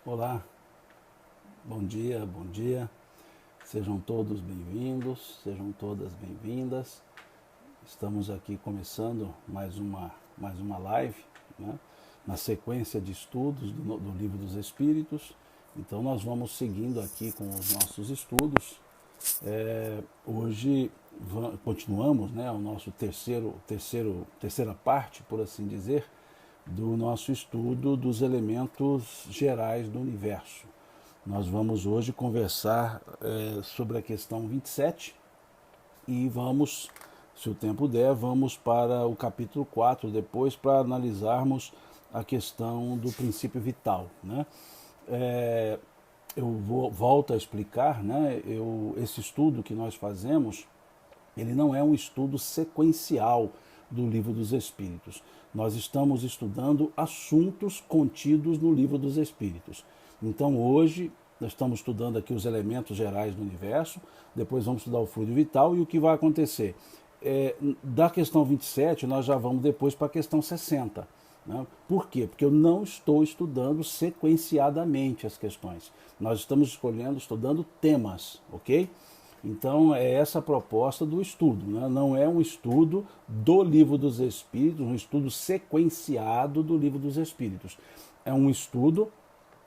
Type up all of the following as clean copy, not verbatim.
Olá, bom dia, bom dia. Sejam todos bem-vindos, sejam todas bem-vindas. Estamos aqui começando mais uma live, né, na sequência de estudos do Livro dos Espíritos. Então nós vamos seguindo aqui com os nossos estudos. Hoje continuamos, né, o nosso terceira parte, por assim dizer, do nosso estudo dos elementos gerais do universo. Nós vamos hoje conversar sobre a questão 27 e vamos, se o tempo der, vamos para o capítulo 4 depois para analisarmos a questão do princípio vital, né? Volto a explicar, né? Esse estudo que nós fazemos, ele não é um estudo sequencial do Livro dos Espíritos. Nós estamos estudando assuntos contidos no Livro dos Espíritos. Então hoje nós estamos estudando aqui os elementos gerais do universo, depois vamos estudar o fluido vital e o que vai acontecer. Da questão 27 nós já vamos depois para a questão 60. Né? Por quê? Porque eu não estou estudando sequenciadamente as questões. Nós estamos estudando temas, ok? Então é essa a proposta do estudo, né? Não é um estudo do Livro dos Espíritos, um estudo sequenciado do Livro dos Espíritos. É um estudo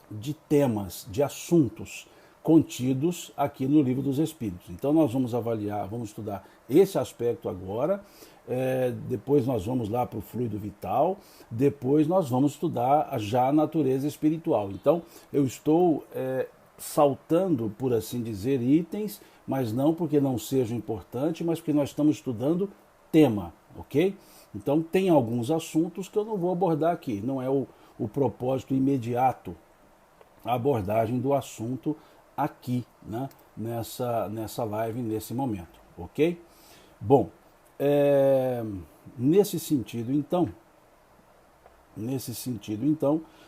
de temas, de assuntos contidos aqui no Livro dos Espíritos. Então nós vamos avaliar, vamos estudar esse aspecto agora, depois nós vamos lá para o fluido vital, depois nós vamos estudar já a natureza espiritual. Então eu estou saltando, por assim dizer, itens, mas não porque não seja importante, mas porque nós estamos estudando tema, ok? Então tem alguns assuntos que eu não vou abordar aqui, não é o propósito imediato a abordagem do assunto aqui, né, nessa live, nesse momento, ok? Bom, nesse sentido então,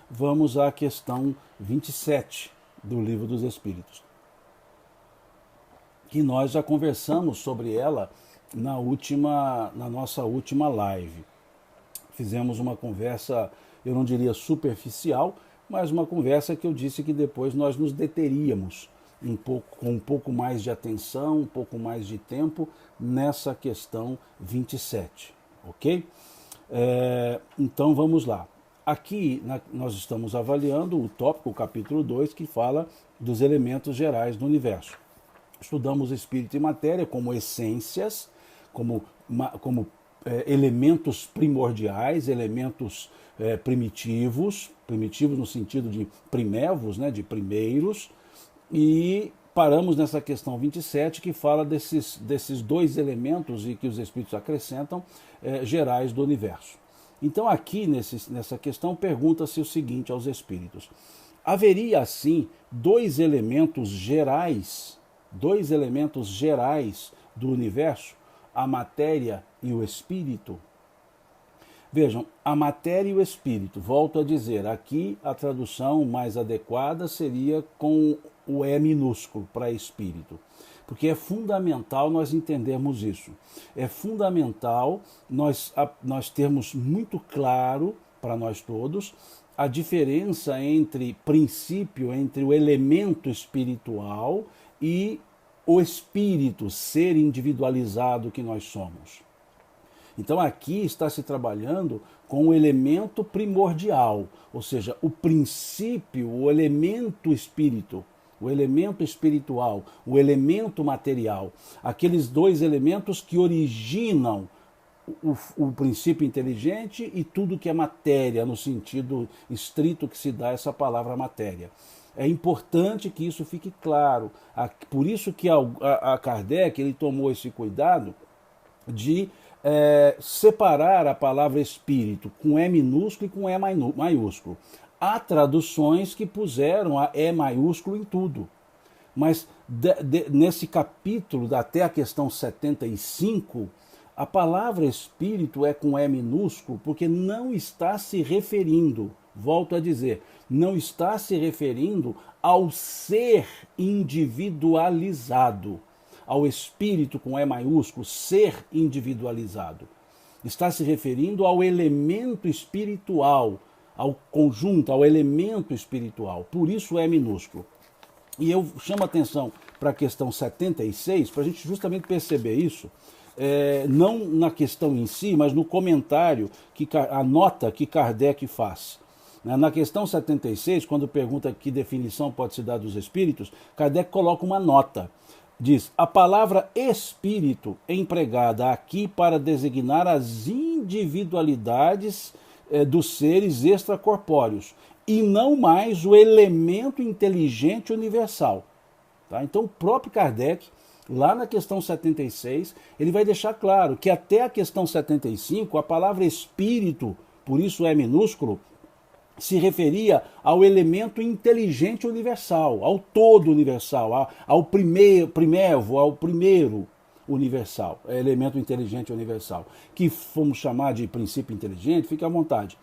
vamos à questão 27 do Livro dos Espíritos, que nós já conversamos sobre ela na nossa última live. Fizemos uma conversa, eu não diria superficial, mas uma conversa que eu disse que depois nós nos deteríamos com um pouco mais de atenção, um pouco mais de tempo nessa questão 27, ok? Então vamos lá. Aqui nós estamos avaliando o tópico, o capítulo 2, que fala dos elementos gerais do universo. Estudamos espírito e matéria como essências, como elementos primordiais, elementos primitivos no sentido de primevos, né, de primeiros, e paramos nessa questão 27 que fala desses dois elementos e que os espíritos acrescentam gerais do universo. Então aqui nessa questão pergunta-se o seguinte aos espíritos: haveria assim dois elementos gerais do universo, a matéria e o espírito? Vejam, a matéria e o espírito, volto a dizer, aqui a tradução mais adequada seria com o E minúsculo para espírito, porque é fundamental nós entendermos isso. É fundamental nós termos muito claro para nós todos a diferença entre princípio, entre o elemento espiritual e o espírito, ser individualizado que nós somos. Então aqui está se trabalhando com o elemento primordial, ou seja, o princípio, o elemento espírito, o elemento espiritual, o elemento material, aqueles dois elementos que originam o princípio inteligente e tudo que é matéria, no sentido estrito que se dá essa palavra matéria. É importante que isso fique claro. Por isso que a Kardec ele tomou esse cuidado de separar a palavra espírito com E minúsculo e com E maiúsculo. Há traduções que puseram a E maiúsculo em tudo. Mas nesse capítulo, até a questão 75, a palavra espírito é com E minúsculo porque não está se referindo, volto a dizer, não está se referindo ao ser individualizado, ao espírito com E maiúsculo, ser individualizado. Está se referindo ao elemento espiritual, ao conjunto, ao elemento espiritual. Por isso é minúsculo. E eu chamo a atenção para a questão 76, para a gente justamente perceber isso, não na questão em si, mas no comentário, a nota que Kardec faz. Na questão 76, quando pergunta que definição pode se dar dos espíritos, Kardec coloca uma nota. Diz: a palavra espírito é empregada aqui para designar as individualidades dos seres extracorpóreos e não mais o elemento inteligente universal. Tá? Então o próprio Kardec, lá na questão 76, ele vai deixar claro que até a questão 75, a palavra espírito, por isso é minúsculo, se referia ao elemento inteligente universal, ao todo universal, ao primevo, ao primeiro universal, elemento inteligente universal, que vamos chamar de princípio inteligente, fique à vontade.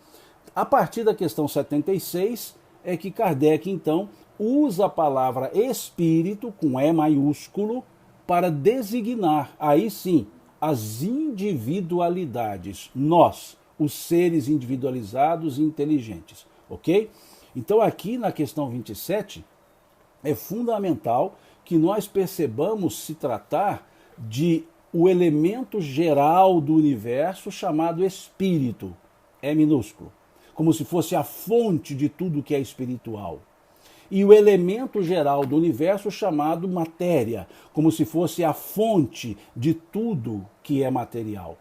A partir da questão 76 é que Kardec, então, usa a palavra espírito, com E maiúsculo, para designar, aí sim, as individualidades, nós, os seres individualizados e inteligentes, ok? Então aqui na questão 27, é fundamental que nós percebamos se tratar de o elemento geral do universo chamado espírito, é minúsculo, como se fosse a fonte de tudo que é espiritual. E o elemento geral do universo chamado matéria, como se fosse a fonte de tudo que é material.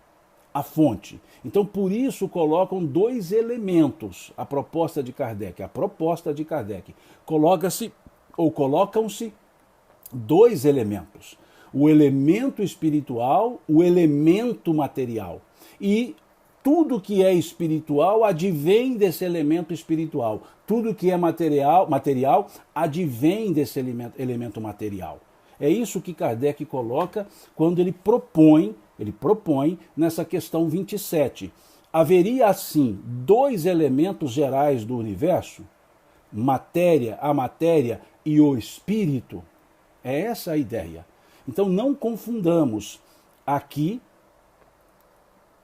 A fonte. Então, por isso, colocam dois elementos. A proposta de Kardec. Colocam-se dois elementos. O elemento espiritual, o elemento material. E tudo que é espiritual advém desse elemento espiritual. Tudo que é material advém desse elemento material. É isso que Kardec coloca quando ele propõe nessa questão 27. Haveria, assim, dois elementos gerais do universo? A matéria e o espírito? É essa a ideia. Então não confundamos aqui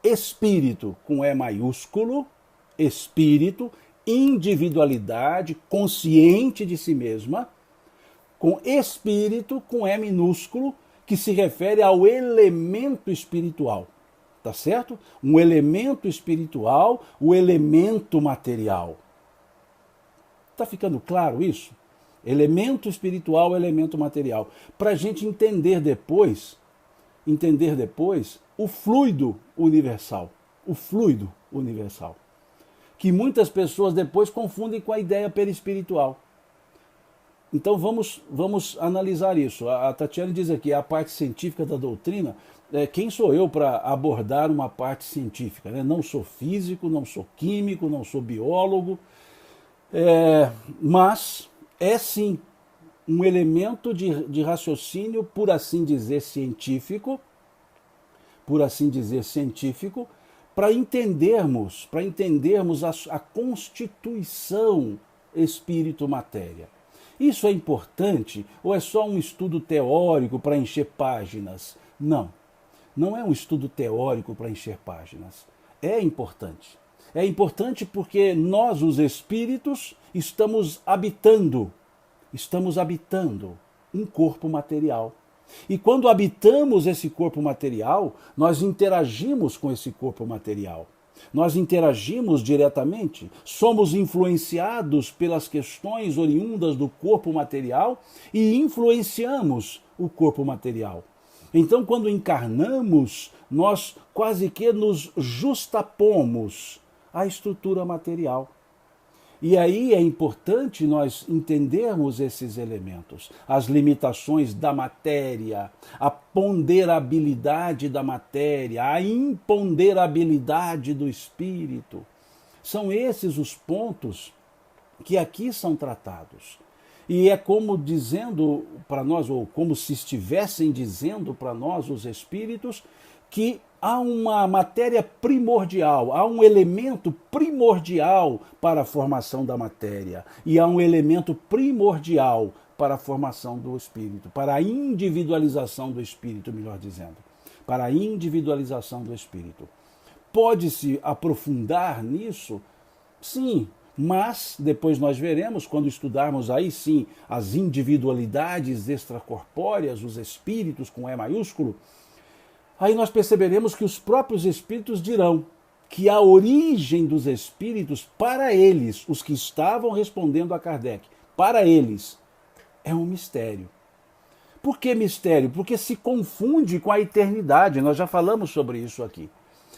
espírito com E maiúsculo, espírito, individualidade, consciente de si mesma, com espírito com E minúsculo, que se refere ao elemento espiritual, tá certo? Um elemento espiritual, o elemento material. Tá ficando claro isso? Elemento espiritual, elemento material. Para a gente entender depois o fluido universal. O fluido universal. Que muitas pessoas depois confundem com a ideia perispiritual. Então vamos analisar isso. A Tatiana diz aqui, a parte científica da doutrina, quem sou eu para abordar uma parte científica? Né? Não sou físico, não sou químico, não sou biólogo, mas é sim um elemento de raciocínio, por assim dizer, científico, para entendermos a constituição espírito-matéria. Isso é importante ou é só um estudo teórico para encher páginas? Não, não é um estudo teórico para encher páginas. É importante. É importante porque nós, os espíritos, estamos habitando um corpo material. E quando habitamos esse corpo material, nós interagimos com esse corpo material. Nós interagimos diretamente, somos influenciados pelas questões oriundas do corpo material e influenciamos o corpo material. Então, quando encarnamos, nós quase que nos justapomos à estrutura material. E aí é importante nós entendermos esses elementos, as limitações da matéria, a ponderabilidade da matéria, a imponderabilidade do espírito. São esses os pontos que aqui são tratados. E é como dizendo para nós, ou como se estivessem dizendo para nós, os espíritos, que há uma matéria primordial, há um elemento primordial para a formação da matéria e há um elemento primordial para a formação do espírito, para a individualização do espírito, melhor dizendo, para a individualização do espírito. Pode-se aprofundar nisso? Sim, Mas depois nós veremos, quando estudarmos aí sim as individualidades extracorpóreas, os espíritos com E maiúsculo, aí nós perceberemos que os próprios espíritos dirão que a origem dos espíritos, para eles, os que estavam respondendo a Kardec, para eles, é um mistério. Por que mistério? Porque se confunde com a eternidade, nós já falamos sobre isso aqui.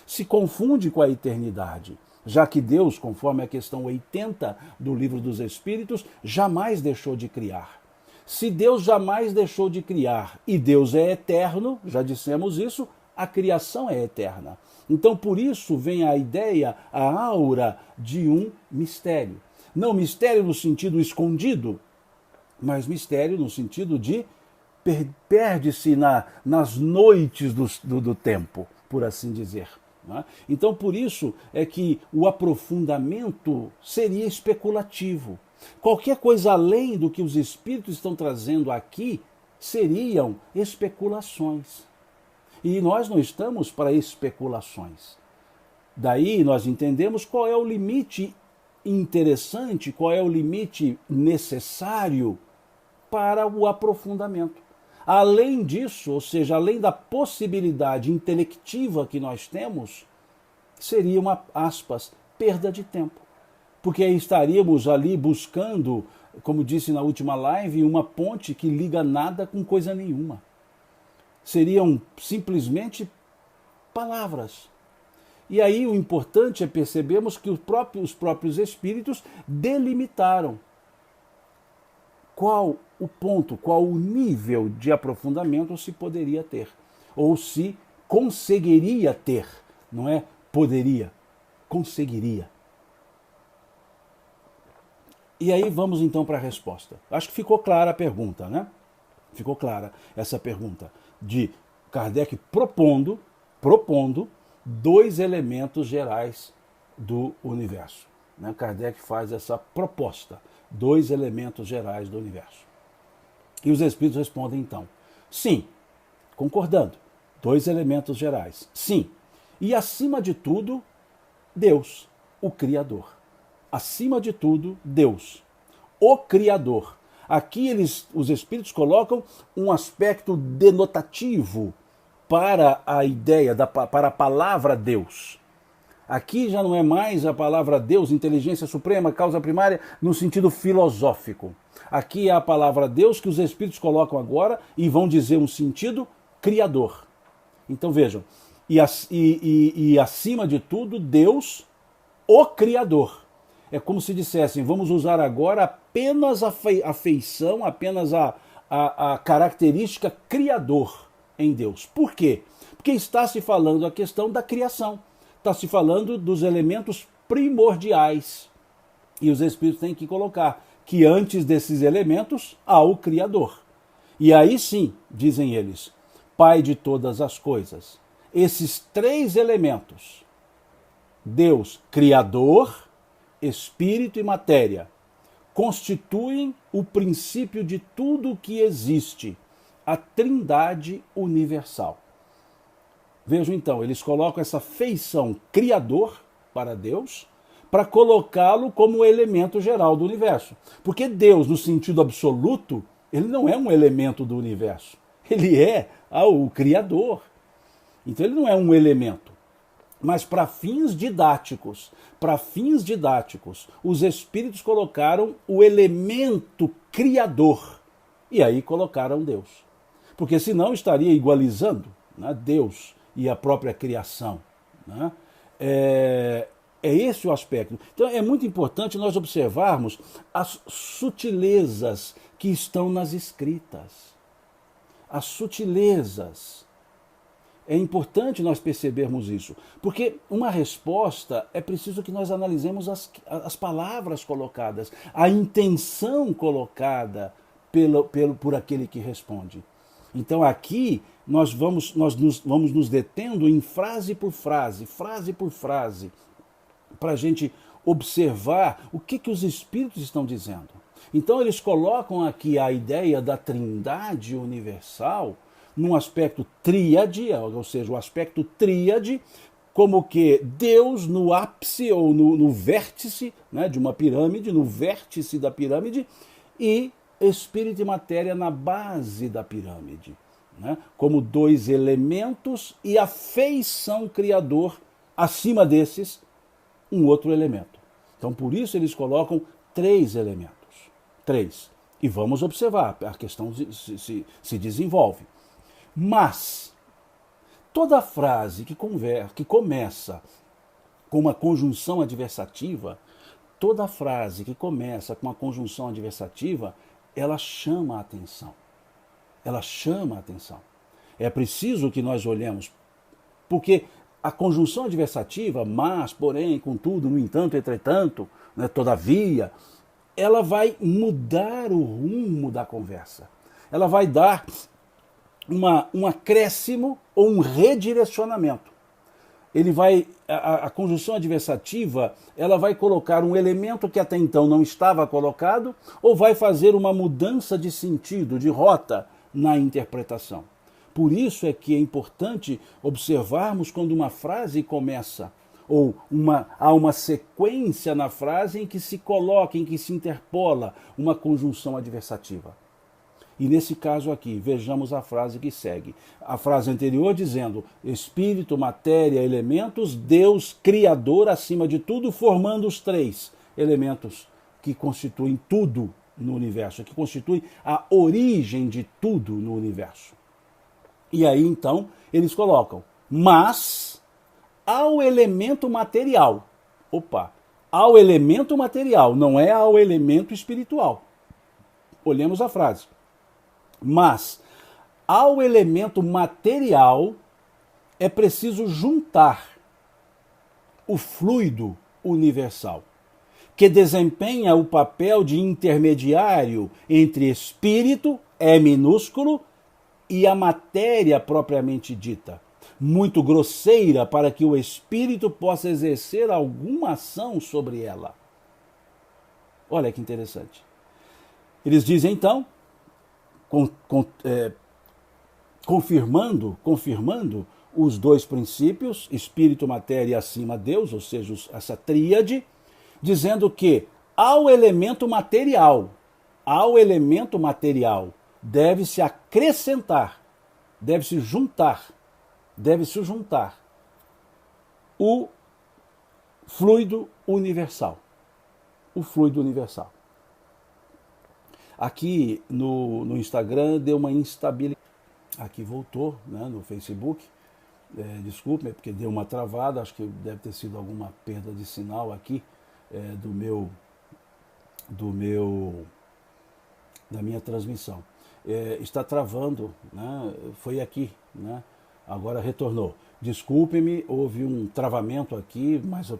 Se confunde com a eternidade, já que Deus, conforme a questão 80 do Livro dos Espíritos, jamais deixou de criar. Se Deus jamais deixou de criar e Deus é eterno, já dissemos isso, a criação é eterna. Então, por isso vem a ideia, a aura de um mistério. Não mistério no sentido escondido, mas mistério no sentido de perde-se nas noites do tempo, por assim dizer. Né? Então, por isso é que o aprofundamento seria especulativo. Qualquer coisa além do que os espíritos estão trazendo aqui seriam especulações. E nós não estamos para especulações. Daí nós entendemos qual é o limite interessante, qual é o limite necessário para o aprofundamento. Além disso, ou seja, além da possibilidade intelectiva que nós temos, seria uma, aspas, perda de tempo. Porque aí estaríamos ali buscando, como disse na última live, uma ponte que liga nada com coisa nenhuma. Seriam simplesmente palavras. E aí o importante é percebermos que os próprios espíritos delimitaram qual o ponto, qual o nível de aprofundamento se poderia ter, ou se conseguiria ter, não é poderia, conseguiria. E aí vamos então para a resposta. Acho que ficou clara a pergunta, né? Ficou clara essa pergunta de Kardec propondo dois elementos gerais do universo. Né? Kardec faz essa proposta, dois elementos gerais do universo. E os espíritos respondem então, sim, concordando, dois elementos gerais, sim. E acima de tudo, Deus, o Criador. Acima de tudo, Deus, o Criador. Aqui os espíritos colocam um aspecto denotativo para a ideia, para a palavra Deus. Aqui já não é mais a palavra Deus, inteligência suprema, causa primária, no sentido filosófico. Aqui é a palavra Deus que os espíritos colocam agora e vão dizer um sentido criador. Então vejam, e acima de tudo, Deus, o Criador. É como se dissessem, vamos usar agora apenas a feição, apenas a característica criador em Deus. Por quê? Porque está se falando a questão da criação. Está se falando dos elementos primordiais. E os espíritos têm que colocar que antes desses elementos há o Criador. E aí sim, dizem eles, Pai de todas as coisas. Esses três elementos, Deus, Criador, Espírito e matéria, constituem o princípio de tudo o que existe, a Trindade universal. Vejam então, eles colocam essa feição criador para Deus, para colocá-lo como elemento geral do universo. Porque Deus, no sentido absoluto, ele não é um elemento do universo. Ele é o Criador. Então ele não é um elemento. Mas para fins didáticos, os espíritos colocaram o elemento criador. E aí colocaram Deus. Porque senão estaria igualizando, né, Deus e a própria criação. Né? É esse o aspecto. Então é muito importante nós observarmos as sutilezas que estão nas escritas. As sutilezas. É importante nós percebermos isso, porque uma resposta é preciso que nós analisemos as palavras colocadas, a intenção colocada por aquele que responde. Então aqui nós vamos nos detendo em frase por frase, para a gente observar o que os espíritos estão dizendo. Então eles colocam aqui a ideia da Trindade universal num aspecto tríade, ou seja, o aspecto tríade como que Deus no ápice ou no vértice, né, de uma pirâmide, no vértice da pirâmide, e espírito e matéria na base da pirâmide, né, como dois elementos, e a feição criador acima desses, um outro elemento. Então, por isso eles colocam 3 elementos. 3. E vamos observar, a questão se desenvolve. Mas toda frase que começa com uma conjunção adversativa, toda frase que começa com uma conjunção adversativa, ela chama a atenção. Ela chama a atenção. É preciso que nós olhemos, porque a conjunção adversativa, mas, porém, contudo, no entanto, entretanto, né, todavia, ela vai mudar o rumo da conversa. Ela vai dar um acréscimo ou um redirecionamento. A conjunção adversativa, ela vai colocar um elemento que até então não estava colocado, ou vai fazer uma mudança de sentido, de rota na interpretação. Por isso é que é importante observarmos quando uma frase começa, ou há uma sequência na frase em que se coloca, em que se interpola uma conjunção adversativa. E nesse caso aqui, vejamos a frase que segue. A frase anterior dizendo: espírito, matéria, elementos, Deus criador acima de tudo, formando os 3 elementos que constituem tudo no universo, que constituem a origem de tudo no universo. E aí então eles colocam: mas ao elemento material. Opa, ao elemento material, não é ao elemento espiritual. Olhemos a frase. Mas ao elemento material é preciso juntar o fluido universal, que desempenha o papel de intermediário entre espírito, é minúsculo, e a matéria propriamente dita, muito grosseira para que o espírito possa exercer alguma ação sobre ela. Olha que interessante. Eles dizem então, confirmando os 2 princípios, espírito, matéria acima Deus, ou seja, essa tríade, dizendo que ao elemento material deve-se acrescentar, deve-se juntar o fluido universal. O fluido universal. Aqui no Instagram deu uma instabilidade. Aqui voltou, né, no Facebook. Desculpe, é porque deu uma travada. Acho que deve ter sido alguma perda de sinal aqui da minha transmissão. Está travando, né, foi aqui, né, agora retornou. Desculpe-me, houve um travamento aqui, mas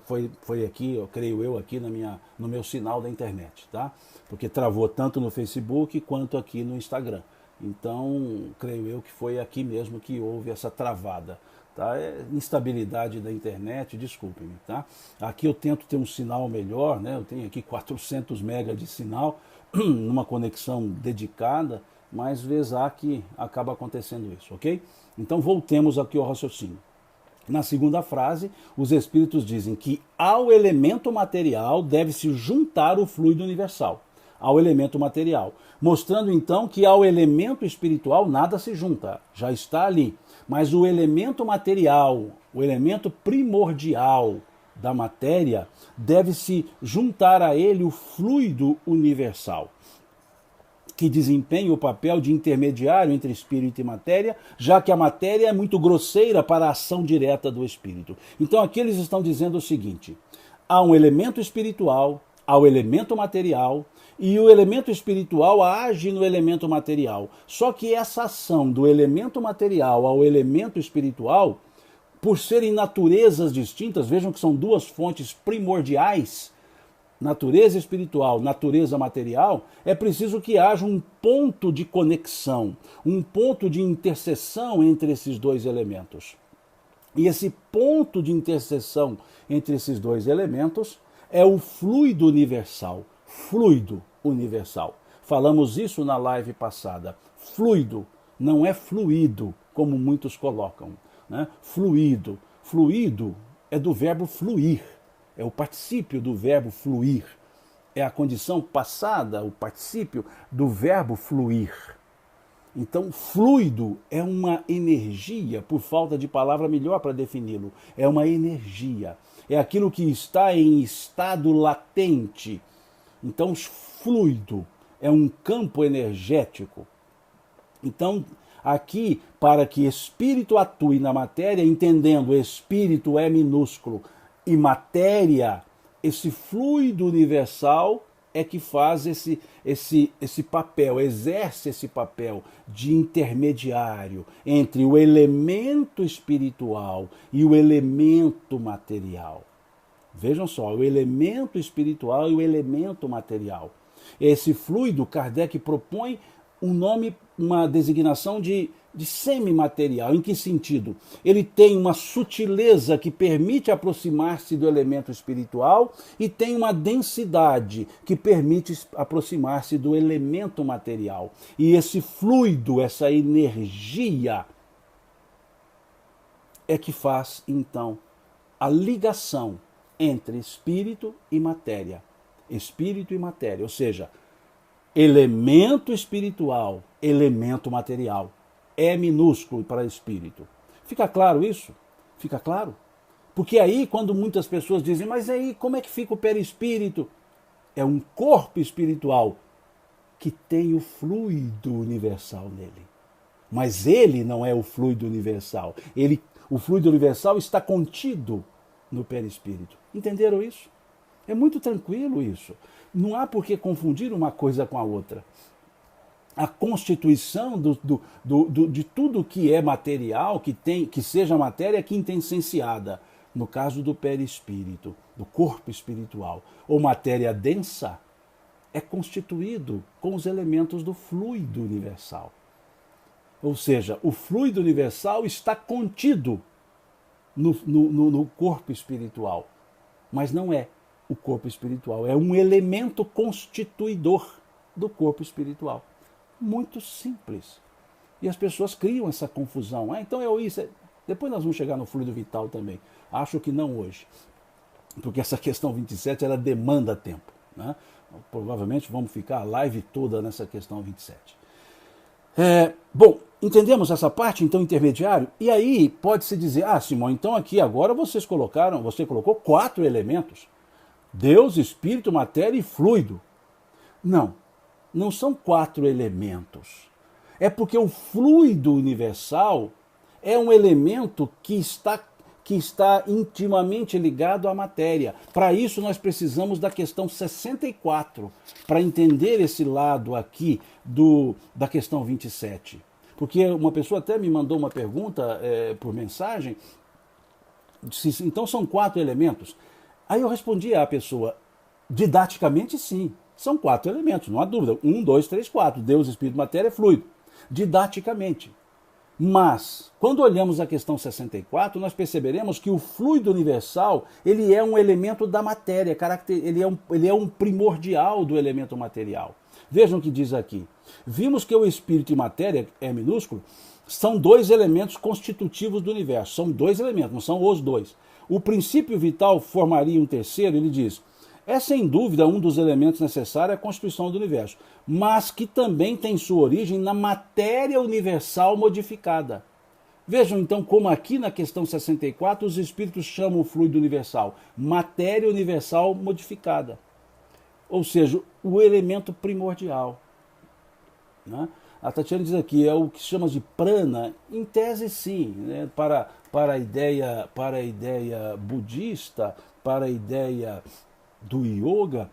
foi aqui, eu creio eu, aqui no meu sinal da internet, tá? Porque travou tanto no Facebook quanto aqui no Instagram. Então, creio eu que foi aqui mesmo que houve essa travada, tá? Instabilidade da internet, desculpe-me, tá? Aqui eu tento ter um sinal melhor, né? Eu tenho aqui 400 megas de sinal, numa conexão dedicada, mas vez há que acaba acontecendo isso, ok? Então voltemos aqui ao raciocínio. Na segunda frase, os espíritos dizem que ao elemento material deve-se juntar o fluido universal, ao elemento material, mostrando então que ao elemento espiritual nada se junta, já está ali. Mas o elemento material, o elemento primordial da matéria, deve-se juntar a ele o fluido universal, que desempenha o papel de intermediário entre espírito e matéria, já que a matéria é muito grosseira para a ação direta do espírito. Então aqui eles estão dizendo o seguinte: há um elemento espiritual, há o elemento material, e o elemento espiritual age no elemento material. Só que essa ação do elemento material ao elemento espiritual, por serem naturezas distintas, vejam que são 2 fontes primordiais, natureza espiritual, natureza material, é preciso que haja um ponto de conexão, um ponto de interseção entre esses 2 elementos. E esse ponto de interseção entre esses 2 elementos é o fluido universal. Fluido universal. Falamos isso na live passada. Fluido não é fluido, como muitos colocam, né? Fluido. Fluido é do verbo fluir, é o particípio do verbo fluir, é a condição passada, o particípio do verbo fluir. Então, fluido é uma energia, por falta de palavra melhor para defini-lo, é uma energia, é aquilo que está em estado latente. Então, fluido é um campo energético. Então, aqui, para que espírito atue na matéria, entendendo espírito é minúsculo e matéria, esse fluido universal é que faz esse papel, exerce esse papel de intermediário entre o elemento espiritual e o elemento material. Vejam só, o elemento espiritual e o elemento material. Esse fluido, Kardec propõe um nome, uma designação de semimaterial. Em que sentido? Ele tem uma sutileza que permite aproximar-se do elemento espiritual e tem uma densidade que permite aproximar-se do elemento material. E esse fluido, essa energia, é que faz, então, a ligação entre espírito e matéria. Espírito e matéria, ou seja, elemento espiritual, elemento material. É minúsculo para espírito. Fica claro isso? Fica claro? Porque aí, quando muitas pessoas dizem, mas aí como é que fica o perispírito? É um corpo espiritual que tem o fluido universal nele. Mas ele não é o fluido universal. O fluido universal está contido no perispírito. Entenderam isso? É muito tranquilo isso. Não há por que confundir uma coisa com a outra. A constituição de tudo que é material, que seja matéria quintessenciada, no caso do perispírito, do corpo espiritual, ou matéria densa, é constituído com os elementos do fluido universal. Ou seja, o fluido universal está contido no corpo espiritual, mas não é o corpo espiritual, é um elemento constituidor do corpo espiritual. Muito simples. E as pessoas criam essa confusão. Então é isso. Depois nós vamos chegar no fluido vital também. Acho que não hoje. Porque essa questão 27 ela demanda tempo. Né? Provavelmente vamos ficar a live toda nessa questão 27. Bom, entendemos essa parte, então, intermediário? E aí pode-se dizer, Simão, então aqui agora você colocou 4 elementos. Deus, espírito, matéria e fluido. Não são 4 elementos. É porque o fluido universal é um elemento que está intimamente ligado à matéria. Para isso nós precisamos da questão 64, para entender esse lado aqui da questão 27. Porque uma pessoa até me mandou uma pergunta por mensagem, disse, então são 4 elementos. Aí eu respondi à pessoa, didaticamente sim. São 4 elementos, não há dúvida. 1, 2, 3, 4. Deus, espírito, matéria, fluido. Didaticamente. Mas, quando olhamos a questão 64, nós perceberemos que o fluido universal, ele é um elemento da matéria, ele é um primordial do elemento material. Vejam o que diz aqui. Vimos que o espírito e matéria, é minúsculo, são 2 elementos constitutivos do universo. São 2 elementos, não são os 2. O princípio vital formaria um terceiro, ele diz... É sem dúvida um dos elementos necessários à constituição do universo, mas que também tem sua origem na matéria universal modificada. Vejam então como aqui na questão 64 os espíritos chamam o fluido universal matéria universal modificada. Ou seja, o elemento primordial. Né? A Tatiana diz aqui, é o que se chama de prana, em tese sim, né? para a ideia budista, para a ideia do yoga,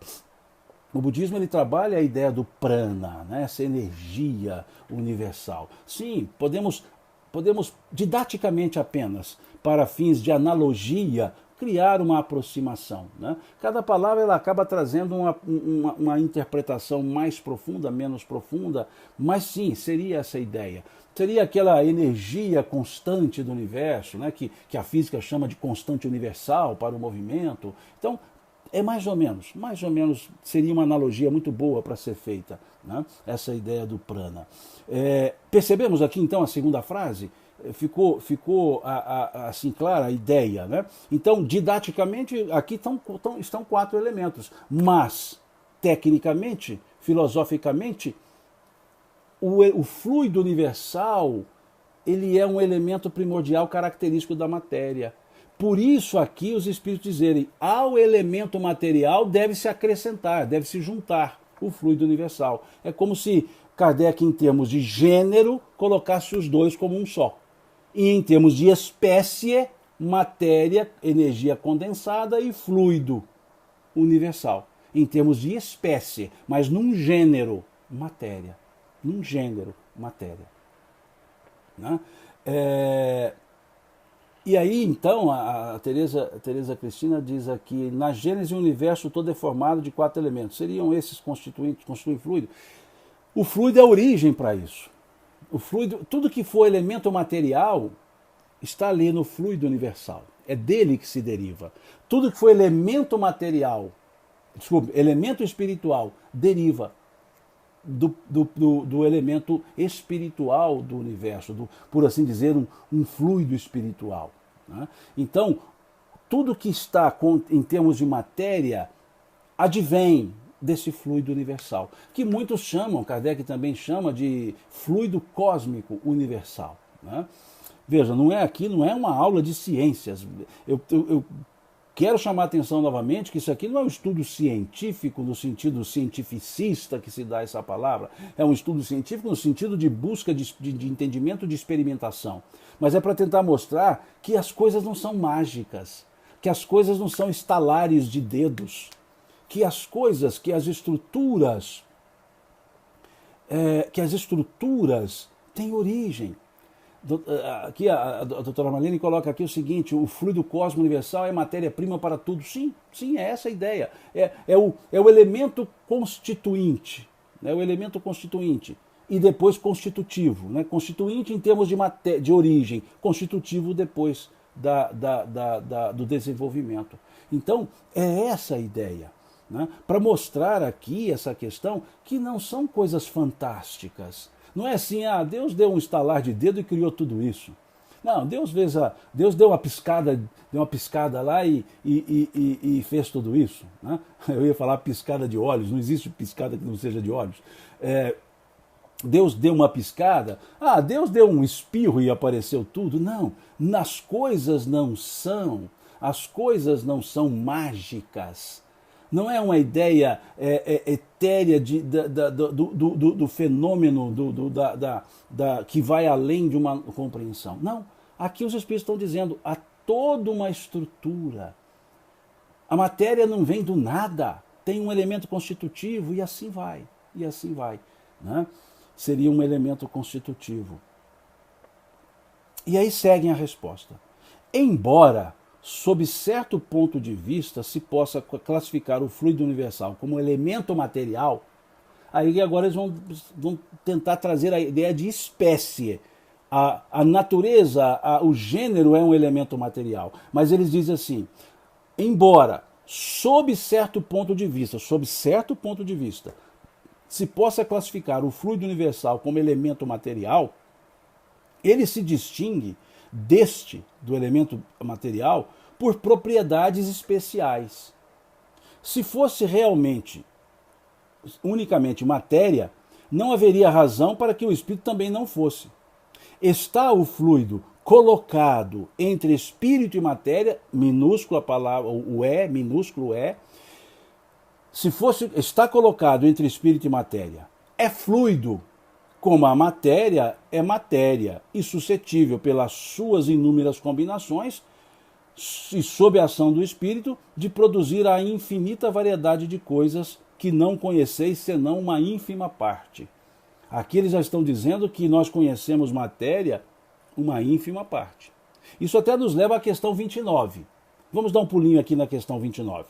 o budismo ele trabalha a ideia do prana, né? Essa energia universal. Sim, podemos didaticamente apenas, para fins de analogia, criar uma aproximação. Né? Cada palavra ela acaba trazendo uma interpretação mais profunda, menos profunda, mas sim, seria essa ideia. Seria aquela energia constante do universo, né? que a física chama de constante universal para o movimento. Então, é mais ou menos, seria uma analogia muito boa para ser feita, né? Essa ideia do prana. Percebemos aqui então a segunda frase? ficou assim clara a ideia, né? Então, didaticamente, aqui estão 4 elementos, mas, tecnicamente, filosoficamente, o fluido universal, ele é um elemento primordial característico da matéria. Por isso aqui os espíritos dizerem, ao elemento material deve-se acrescentar, deve-se juntar o fluido universal. É como se Kardec, em termos de gênero, colocasse os dois como um só. E em termos de espécie, matéria, energia condensada e fluido universal. Em termos de espécie, mas num gênero, matéria. Num gênero, matéria. Né? E aí, então, a Teresa Cristina diz aqui, na Gênese o universo todo é formado de 4 elementos. Seriam esses constituem fluido? O fluido é a origem para isso. O fluido, tudo que for elemento material está ali no fluido universal. É dele que se deriva. Tudo que for elemento material, elemento espiritual, deriva do elemento espiritual do universo, por assim dizer, um fluido espiritual. Né? Então, tudo que está em termos de matéria advém desse fluido universal, que muitos chamam, Kardec também chama de fluido cósmico universal. Né? Veja, não é uma aula de ciências. Eu quero chamar a atenção novamente que isso aqui não é um estudo científico no sentido cientificista que se dá essa palavra, é um estudo científico no sentido de busca de entendimento, de experimentação. Mas é para tentar mostrar que as coisas não são mágicas, que as coisas não são estalares de dedos, que as coisas, que as estruturas têm origem. Aqui a doutora Marlene coloca aqui o seguinte, o fluido cósmico universal é matéria-prima para tudo. Sim, é essa a ideia. É o elemento constituinte, né? O elemento constituinte e depois constitutivo. Né? Constituinte em termos de origem, constitutivo depois do desenvolvimento. Então, é essa a ideia. Né? Para mostrar aqui essa questão que não são coisas fantásticas. Não é assim, Deus deu um estalar de dedo e criou tudo isso. Não, Deus deu uma piscada lá e fez tudo isso. Né? Eu ia falar piscada de olhos, não existe piscada que não seja de olhos. Deus deu uma piscada, Deus deu um espirro e apareceu tudo. Não, as coisas não são mágicas. Não é uma ideia etérea do fenômeno que vai além de uma compreensão. Não. Aqui os Espíritos estão dizendo, há toda uma estrutura. A matéria não vem do nada. Tem um elemento constitutivo e assim vai. Né? Seria um elemento constitutivo. E aí seguem a resposta. Embora, sob certo ponto de vista, se possa classificar o fluido universal como elemento material, aí agora eles vão tentar trazer a ideia de espécie. A natureza, o gênero é um elemento material. Mas eles dizem assim, embora, sob certo ponto de vista, se possa classificar o fluido universal como elemento material, ele se distingue do elemento material, por propriedades especiais. Se fosse unicamente matéria, não haveria razão para que o espírito também não fosse. Está o fluido colocado entre espírito e matéria, minúscula a palavra, minúsculo é, está colocado entre espírito e matéria, é fluido, como a matéria é matéria e suscetível pelas suas inúmeras combinações e sob a ação do espírito de produzir a infinita variedade de coisas que não conheceis senão uma ínfima parte. Aqui eles já estão dizendo que nós conhecemos matéria uma ínfima parte. Isso até nos leva à questão 29. Vamos dar um pulinho aqui na questão 29.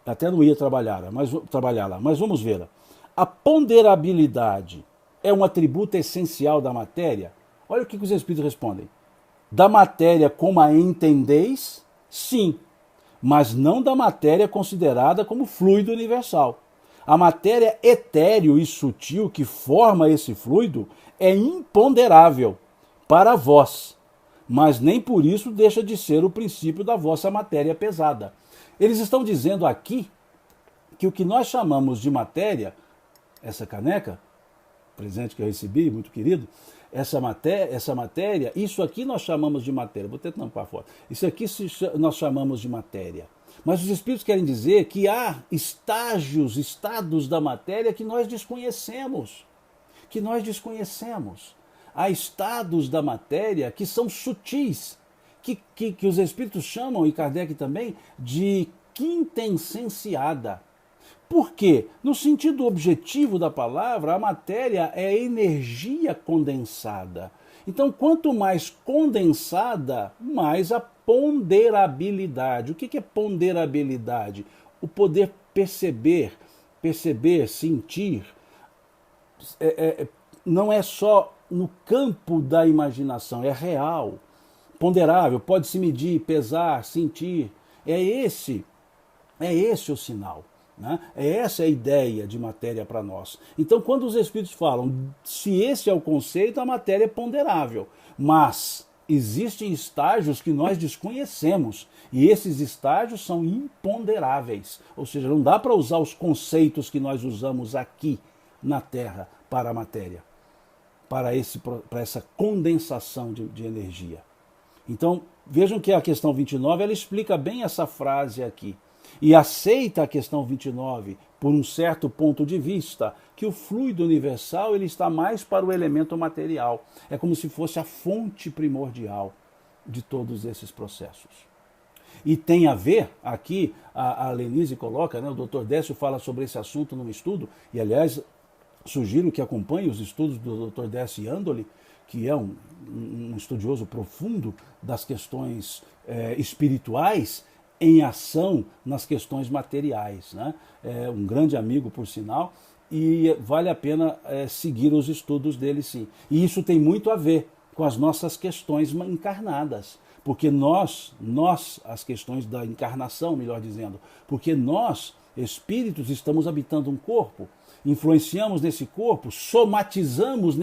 Até não ia trabalhar lá, mas vamos vê-la. A ponderabilidade é um atributo essencial da matéria? Olha o que os Espíritos respondem. Da matéria como a entendeis? Sim, mas não da matéria considerada como fluido universal. A matéria etéreo e sutil que forma esse fluido é imponderável, para vós, mas nem por isso deixa de ser o princípio da vossa matéria pesada. Eles estão dizendo aqui que o que nós chamamos de matéria, essa caneca, presente que eu recebi, muito querido, essa matéria, isso aqui nós chamamos de matéria. Vou até tampar fora. Isso aqui nós chamamos de matéria. Mas os Espíritos querem dizer que há estados da matéria que nós desconhecemos. Que nós desconhecemos. Há estados da matéria que são sutis, que os Espíritos chamam, e Kardec também, de quintessenciada. Por quê? No sentido objetivo da palavra, a matéria é energia condensada. Então, quanto mais condensada, mais a ponderabilidade. O que é ponderabilidade? O poder perceber, sentir. Não é só no campo da imaginação, é real, ponderável, pode se medir, pesar, sentir. É esse o sinal. Né? Essa é a ideia de matéria para nós. Então, quando os Espíritos falam, se esse é o conceito, a matéria é ponderável. Mas existem estágios que nós desconhecemos. E esses estágios são imponderáveis. Ou seja, não dá para usar os conceitos que nós usamos aqui na Terra para a matéria, para essa condensação de energia. Então, vejam que a questão 29 ela explica bem essa frase aqui. E aceita a questão 29 por um certo ponto de vista, que o fluido universal ele está mais para o elemento material. É como se fosse a fonte primordial de todos esses processos. E tem a ver, aqui a Lenise coloca, né, o Dr. Décio fala sobre esse assunto num estudo, e aliás, sugiro que acompanhe os estudos do Dr. Décio Andoli, que é um estudioso profundo das questões espirituais, em ação nas questões materiais. Né? É um grande amigo, por sinal, e vale a pena seguir os estudos dele, sim. E isso tem muito a ver com as nossas questões encarnadas, porque nós, as questões da encarnação, melhor dizendo, porque nós, espíritos, estamos habitando um corpo, influenciamos nesse corpo, somatizamos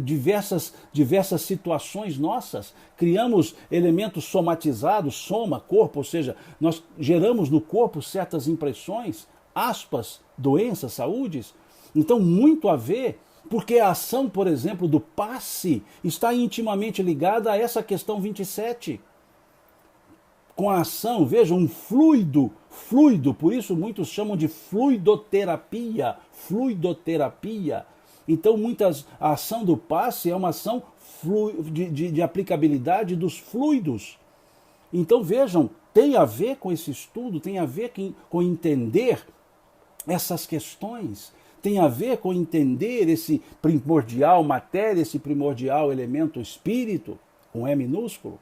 diversas situações nossas, criamos elementos somatizados, soma, corpo, ou seja, nós geramos no corpo certas impressões, aspas, doenças, saúdes. Então, muito a ver, porque a ação, por exemplo, do passe está intimamente ligada a essa questão 27. Com a ação, veja, um fluido, por isso muitos chamam de fluidoterapia. Então, a ação do passe é uma ação de aplicabilidade dos fluidos. Então, vejam, tem a ver com esse estudo, tem a ver com entender essas questões, tem a ver com entender esse primordial matéria, esse primordial elemento espírito, com E minúsculo.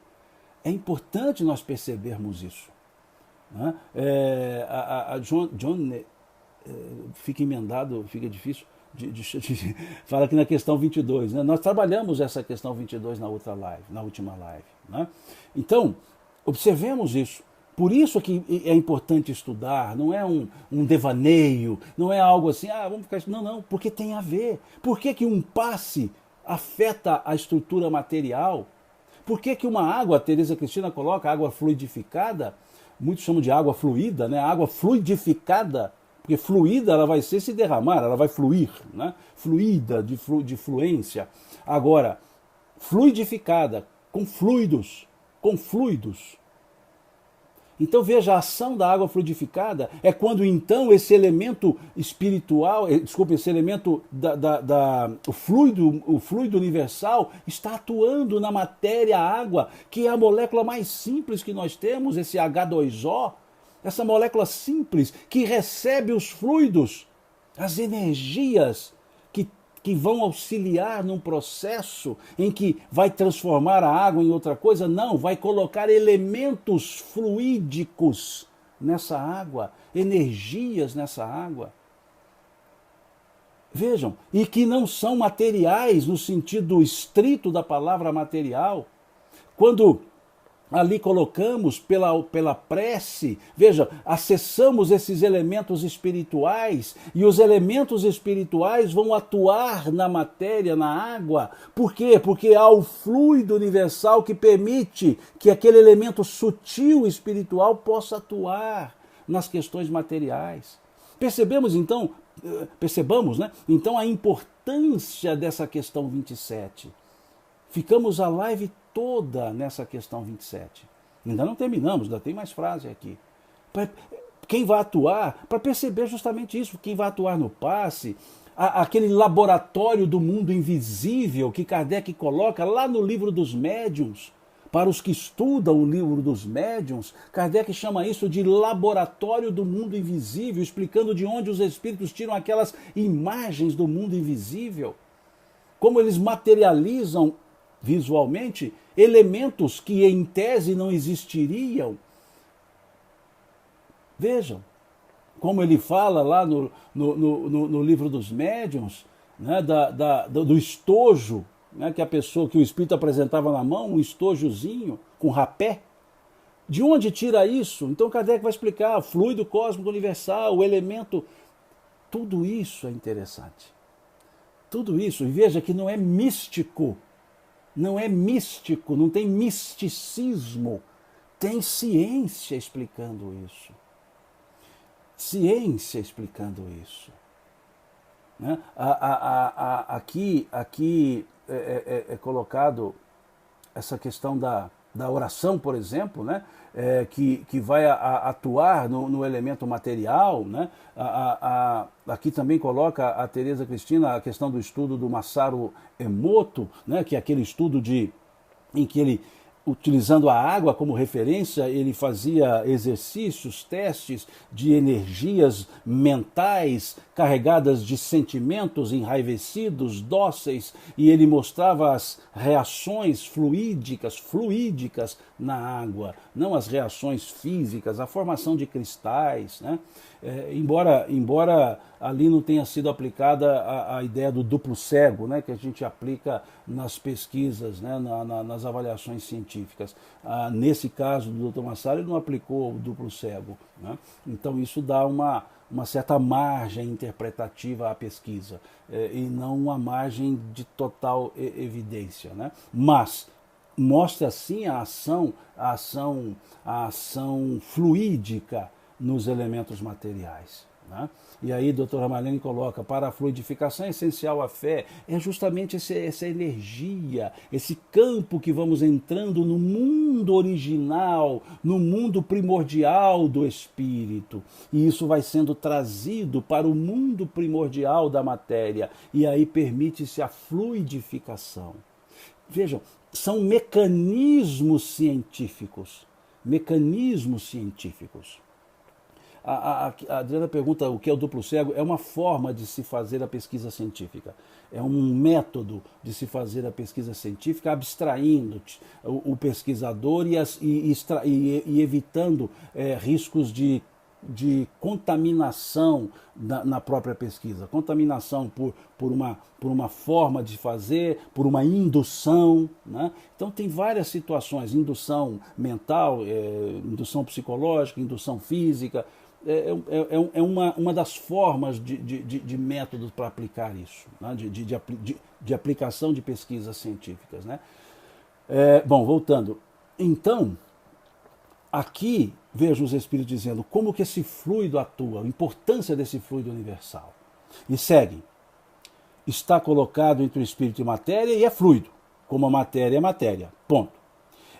É importante nós percebermos isso. Né? John fica emendado, fica difícil, fala aqui na questão 22. Né? Nós trabalhamos essa questão 22 na última live. Né? Então, observemos isso. Por isso que é importante estudar, não é um devaneio, não é algo assim, vamos ficar... Não, porque tem a ver. Por que um passe afeta a estrutura material? Por que uma água, a Tereza Cristina coloca água fluidificada, muitos chamam de água fluida, né? Água fluidificada, porque fluida ela vai ser se derramar, ela vai fluir, né? Fluida, de fluência. Agora, fluidificada, com fluidos. Então veja, a ação da água fluidificada é quando então esse elemento espiritual, esse elemento o fluido universal está atuando na matéria água, que é a molécula mais simples que nós temos, esse H2O, essa molécula simples que recebe os fluidos, as energias que vão auxiliar num processo em que vai transformar a água em outra coisa. Não, vai colocar elementos fluídicos nessa água, energias nessa água. Vejam, e que não são materiais no sentido estrito da palavra material. Quando ali colocamos pela prece, veja, acessamos esses elementos espirituais e os elementos espirituais vão atuar na matéria, na água. Por quê? Porque há o fluido universal que permite que aquele elemento sutil espiritual possa atuar nas questões materiais. Percebamos então, né? Então a importância dessa questão 27. Ficamos a live toda nessa questão 27. Ainda não terminamos, ainda tem mais frase aqui. Quem vai atuar, para perceber justamente isso, quem vai atuar no passe, aquele laboratório do mundo invisível que Kardec coloca lá no livro dos médiuns. Para os que estudam o livro dos médiuns, Kardec chama isso de laboratório do mundo invisível, explicando de onde os espíritos tiram aquelas imagens do mundo invisível, como eles materializam visualmente elementos que em tese não existiriam. Vejam, como ele fala lá no livro dos médiuns, né, do estojo, né, que que o espírito apresentava na mão, um estojozinho com rapé. De onde tira isso? Então Kardec vai explicar, o fluido cósmico universal, o elemento, tudo isso é interessante. Tudo isso, e veja que não é místico, não tem misticismo, tem ciência explicando isso. Ciência explicando isso. Né? Aqui é colocado essa questão da oração, por exemplo, né? Que vai atuar no elemento material. Né? Aqui também coloca a Teresa Cristina a questão do estudo do Masaru Emoto, né? Que é aquele estudo em que ele, utilizando a água como referência, ele fazia exercícios, testes de energias mentais carregadas de sentimentos enraivecidos, dóceis, e ele mostrava as reações fluídicas na água, não as reações físicas, a formação de cristais, né? Embora ali não tenha sido aplicada a ideia do duplo cego, né, que a gente aplica nas pesquisas, né, nas avaliações científicas. Nesse caso do Dr. Massaro, ele não aplicou o duplo cego. Né? Então isso dá uma certa margem interpretativa à pesquisa, e não uma margem de total evidência. Né? Mas mostra sim a ação fluídica nos elementos materiais. Né? E aí, doutora Marlene coloca, para a fluidificação essencial à fé, é justamente essa energia, esse campo que vamos entrando no mundo original, no mundo primordial do espírito. E isso vai sendo trazido para o mundo primordial da matéria. E aí permite-se a fluidificação. Vejam, são mecanismos científicos. A Adriana pergunta o que é o duplo cego. É uma forma de se fazer a pesquisa científica. É um método de se fazer a pesquisa científica, abstraindo o pesquisador e evitando riscos de contaminação na própria pesquisa. Contaminação por uma forma de fazer, por uma indução. Né? Então tem várias situações, indução mental, indução psicológica, indução física. É uma das formas de métodos para aplicar isso, né? de aplicação de pesquisas científicas. Né? Bom, voltando. Então, aqui vejo os Espíritos dizendo como que esse fluido atua, a importância desse fluido universal. E seguem. Está colocado entre o Espírito e matéria e é fluido, como a matéria é matéria. Ponto.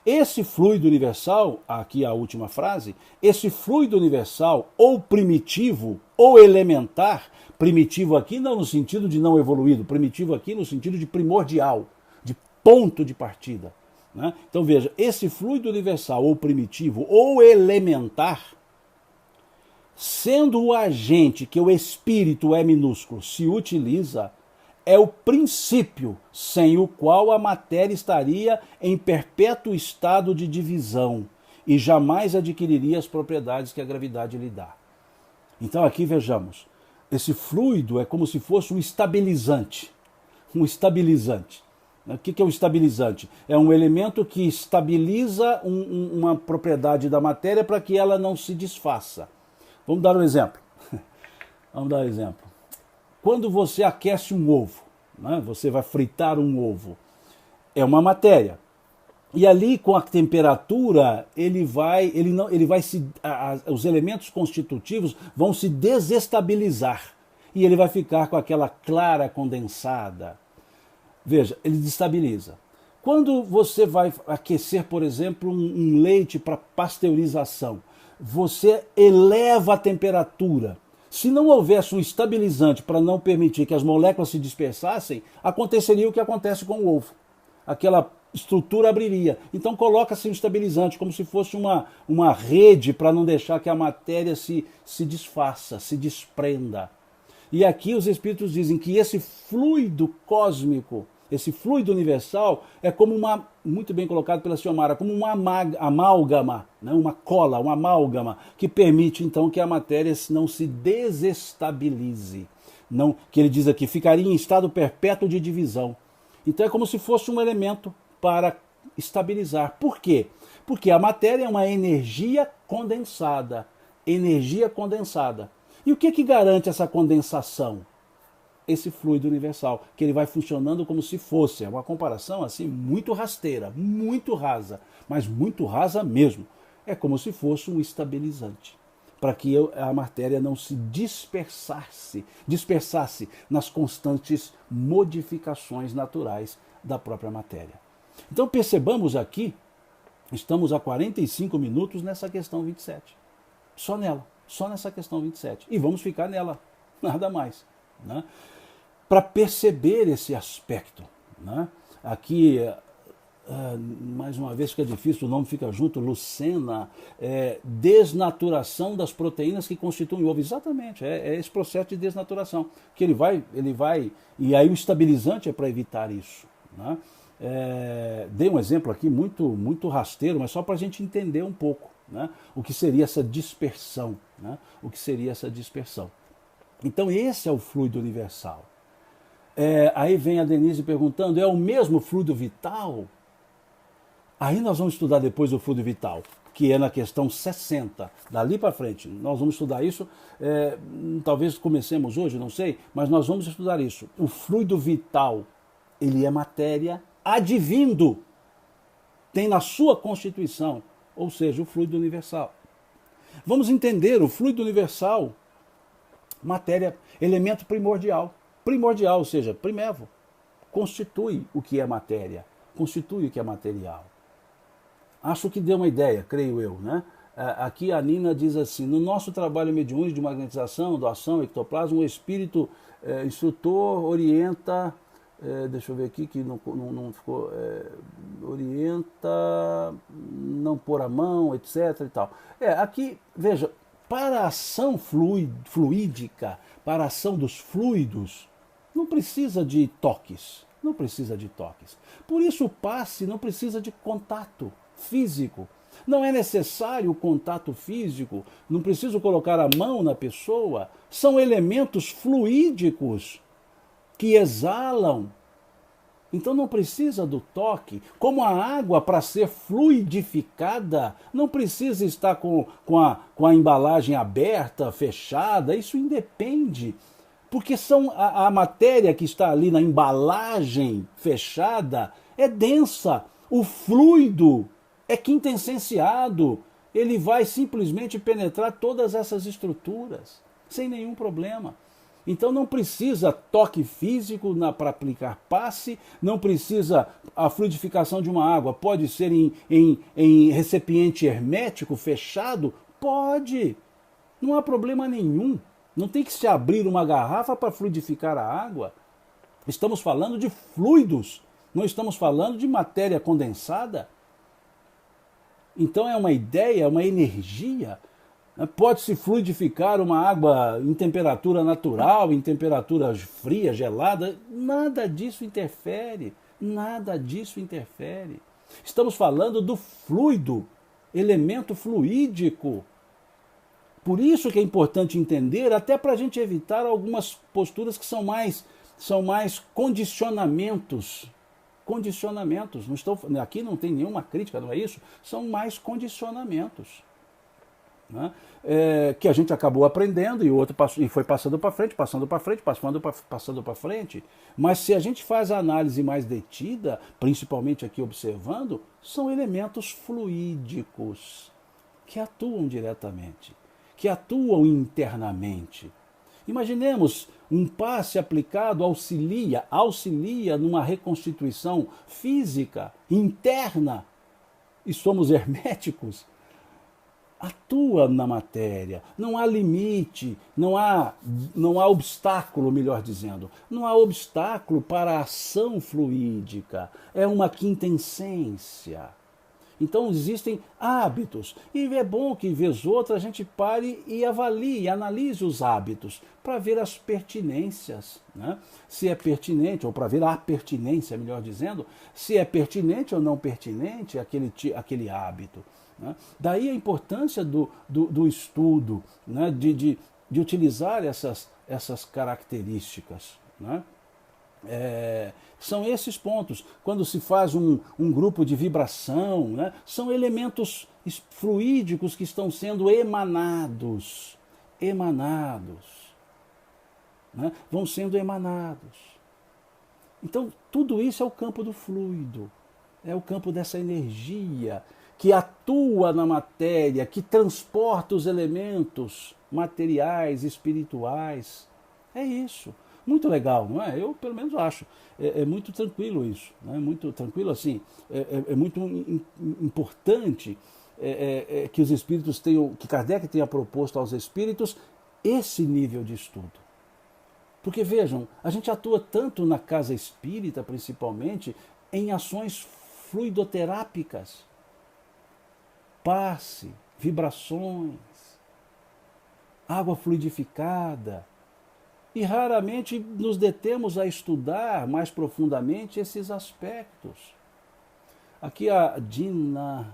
Esse fluido universal, aqui a última frase, esse fluido universal, ou primitivo, ou elementar, primitivo aqui não no sentido de não evoluído, primitivo aqui no sentido de primordial, de ponto de partida. Né? Então veja, esse fluido universal, ou primitivo, ou elementar, sendo o agente que o espírito é minúsculo, se utiliza, é o princípio sem o qual a matéria estaria em perpétuo estado de divisão e jamais adquiriria as propriedades que a gravidade lhe dá. Então aqui vejamos, esse fluido é como se fosse um estabilizante. O que é o estabilizante? É um elemento que estabiliza uma propriedade da matéria para que ela não se desfaça. Vamos dar um exemplo. Vamos dar um exemplo. Quando você aquece um ovo, né, você vai fritar um ovo, é uma matéria. E ali, com a temperatura, os elementos constitutivos vão se desestabilizar. E ele vai ficar com aquela clara condensada. Veja, ele destabiliza. Quando você vai aquecer, por exemplo, um leite para pasteurização, você eleva a temperatura. Se não houvesse um estabilizante para não permitir que as moléculas se dispersassem, aconteceria o que acontece com o ovo. Aquela estrutura abriria. Então coloca-se um estabilizante, como se fosse uma rede para não deixar que a matéria se desfaça, se desprenda. E aqui os espíritos dizem que esse fluido cósmico, esse fluido universal, é como muito bem colocado pela Xiomara, como uma amálgama, né? Uma cola, uma amálgama, que permite então que a matéria não se desestabilize. Não, que ele diz aqui, ficaria em estado perpétuo de divisão. Então é como se fosse um elemento para estabilizar. Por quê? Porque a matéria é uma energia condensada. Energia condensada. E o que garante essa condensação? Esse fluido universal, que ele vai funcionando como se fosse, é uma comparação assim muito rasteira, muito rasa, mas muito rasa mesmo. É como se fosse um estabilizante, para que a matéria não se dispersasse nas constantes modificações naturais da própria matéria. Então percebamos aqui, estamos a 45 minutos nessa questão 27. Só nela, só nessa questão 27. E vamos ficar nela, nada mais. Né? Para perceber esse aspecto. Né? Aqui, mais uma vez fica difícil, o nome fica junto, Lucena, desnaturação das proteínas que constituem o ovo. Exatamente, é esse processo de desnaturação, que ele vai, e aí o estabilizante é para evitar isso. Né? Dei um exemplo aqui muito, muito rasteiro, mas só para a gente entender um pouco, né? O que seria essa dispersão. Né? O que seria essa dispersão. Então esse é o fluido universal. Aí vem a Denise perguntando, é o mesmo fluido vital? Aí nós vamos estudar depois o fluido vital, que é na questão 60, dali para frente. Nós vamos estudar isso, talvez comecemos hoje, não sei, mas nós vamos estudar isso. O fluido vital, ele é matéria advindo, tem na sua constituição, ou seja, o fluido universal. Vamos entender o fluido universal, matéria, elemento primordial. Primordial, ou seja, primevo, constitui o que é matéria, constitui o que é material. Acho que deu uma ideia, creio eu, né? Aqui a Nina diz assim, no nosso trabalho mediúnico de magnetização, doação, ectoplasma, o espírito instrutor orienta, deixa eu ver aqui que não ficou, orienta, não pôr a mão, etc. e tal. Aqui, veja, para a ação fluídica, para a ação dos fluidos, não precisa de toques, não precisa de toques. Por isso o passe não precisa de contato físico. Não é necessário o contato físico, não preciso colocar a mão na pessoa. São elementos fluídicos que exalam. Então não precisa do toque. Como a água, para ser fluidificada, não precisa estar com a embalagem aberta, fechada. Isso independe. Porque a matéria que está ali na embalagem fechada é densa. O fluido é quintessenciado. Ele vai simplesmente penetrar todas essas estruturas, sem nenhum problema. Então não precisa toque físico para aplicar passe, não precisa a fluidificação de uma água. Pode ser em recipiente hermético, fechado? Pode. Não há problema nenhum. Não tem que se abrir uma garrafa para fluidificar a água. Estamos falando de fluidos, não estamos falando de matéria condensada. Então é uma ideia, uma energia. Pode-se fluidificar uma água em temperatura natural, em temperatura fria, gelada. Nada disso interfere. Nada disso interfere. Estamos falando do fluido, elemento fluídico. Por isso que é importante entender, até para a gente evitar algumas posturas que são mais condicionamentos condicionamentos. Não estou, aqui não tem nenhuma crítica, não é isso? São mais condicionamentos, né? Que a gente acabou aprendendo e o outro passou, e foi passando para frente, passando para frente, passando para frente. Mas se a gente faz a análise mais detida, principalmente aqui observando, são elementos fluídicos que atuam diretamente, que atuam internamente. Imaginemos, um passe aplicado auxilia numa reconstituição física, interna, e somos herméticos, atua na matéria, não há limite, não há obstáculo, melhor dizendo, não há obstáculo para a ação fluídica, é uma quintessência. Então existem hábitos, e é bom que vez outra a gente pare e avalie, analise os hábitos, para ver as pertinências, né? Se é pertinente, ou para ver a pertinência, melhor dizendo, se é pertinente ou não pertinente aquele hábito, né? Daí a importância do estudo, né? de utilizar essas características, né? São esses pontos. Quando se faz um grupo de vibração, né, são elementos fluídicos que estão sendo emanados, né, vão sendo emanados. Então, tudo isso é o campo do fluido, é o campo dessa energia que atua na matéria, que transporta os elementos materiais, espirituais. É isso. Muito legal, não é? Eu, pelo menos, acho. É muito tranquilo isso. Né? Muito tranquilo, assim. É muito importante que os espíritos tenham, que Kardec tenha proposto aos espíritos esse nível de estudo. Porque, vejam, a gente atua tanto na casa espírita, principalmente, em ações fluidoterápicas. Passe, vibrações, água fluidificada. E raramente nos detemos a estudar mais profundamente esses aspectos. Aqui a Dina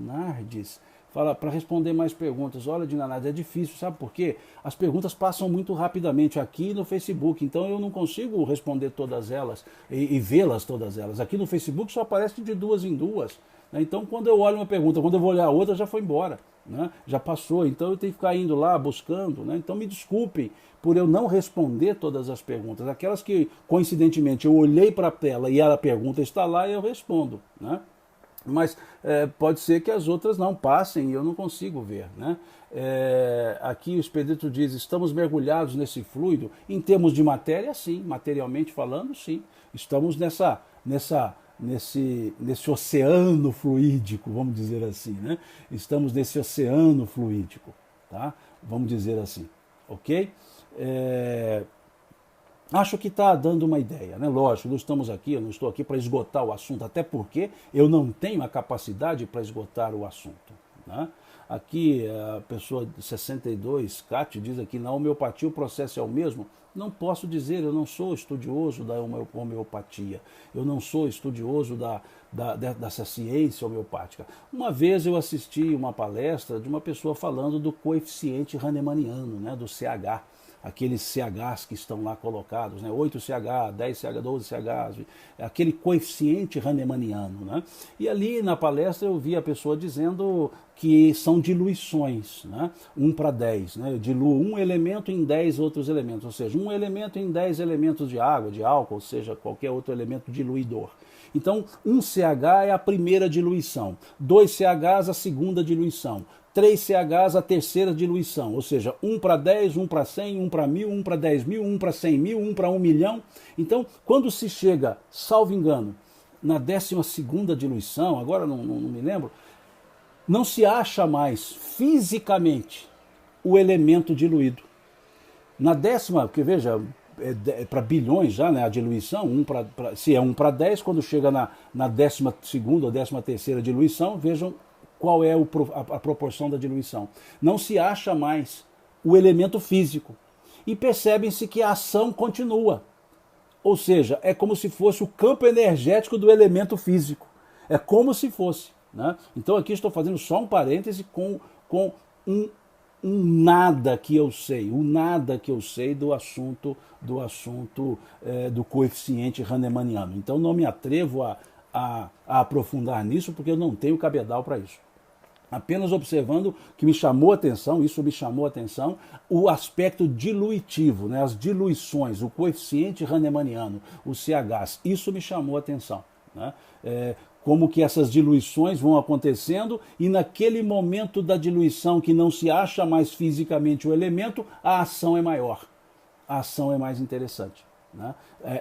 Nardes fala para responder mais perguntas. Olha, Dina Nardes, é difícil, sabe por quê? As perguntas passam muito rapidamente aqui no Facebook, então eu não consigo responder todas elas e vê-las todas elas. Aqui no Facebook só aparece de duas em duas. Né? Então, quando eu olho uma pergunta, quando eu vou olhar a outra, já foi embora. Né? Já passou, então eu tenho que ficar indo lá, buscando. Né? Então me desculpem por eu não responder todas as perguntas. Aquelas que, coincidentemente, eu olhei para a tela e a pergunta está lá e eu respondo. Né? Mas pode ser que as outras não passem e eu não consigo ver. Né? Aqui o Expedito diz, estamos mergulhados nesse fluido. Em termos de matéria, sim. Materialmente falando, sim. Estamos nesse oceano fluídico, vamos dizer assim, né? Estamos nesse oceano fluídico, tá? Vamos dizer assim, ok? Acho que está dando uma ideia, né? Lógico, eu não estou aqui para esgotar o assunto, até porque eu não tenho a capacidade para esgotar o assunto, né? Aqui a pessoa de 62, Cátia, diz aqui, na homeopatia o processo é o mesmo. Não posso dizer, eu não sou estudioso da homeopatia, eu não sou estudioso dessa ciência homeopática. Uma vez eu assisti uma palestra de uma pessoa falando do coeficiente hahnemanniano, né, do CH, aqueles CHs que estão lá colocados, né, 8CH, 10CH, 12CH, aquele coeficiente hahnemanniano. Né? E ali na palestra eu vi a pessoa dizendo que são diluições, né? 1 para 10. Né? Eu diluo um elemento em 10 outros elementos, ou seja, um elemento em 10 elementos de água, de álcool, ou seja, qualquer outro elemento diluidor. Então, 1CH é a primeira diluição, 2CHs a segunda diluição, 3CHs a terceira diluição, ou seja, 1 para 10, 1 para 100, 1 para 1000, 1 para 10.000, 1 para 100.000, 1 para 1 milhão. Então, quando se chega, salvo engano, na 12ª diluição, agora não me lembro, não se acha mais fisicamente o elemento diluído. Na 10ª, porque veja, para bilhões já, né, a diluição, se é 1 para 10, quando chega na 12ª ou 13ª diluição, vejam qual é a proporção da diluição. Não se acha mais o elemento físico. E percebem-se que a ação continua. Ou seja, é como se fosse o campo energético do elemento físico. É como se fosse. Né? Então aqui estou fazendo só um parêntese com um nada que eu sei, o nada que eu sei do assunto do coeficiente Hahnemanniano. Então não me atrevo a aprofundar nisso porque eu não tenho cabedal para isso. Apenas observando que me chamou a atenção, isso me chamou a atenção, o aspecto diluitivo, né, as diluições, o coeficiente Hahnemanniano, os CHs, isso me chamou a atenção. Né? Como que essas diluições vão acontecendo e naquele momento da diluição que não se acha mais fisicamente o elemento, a ação é maior, a ação é mais interessante. Né?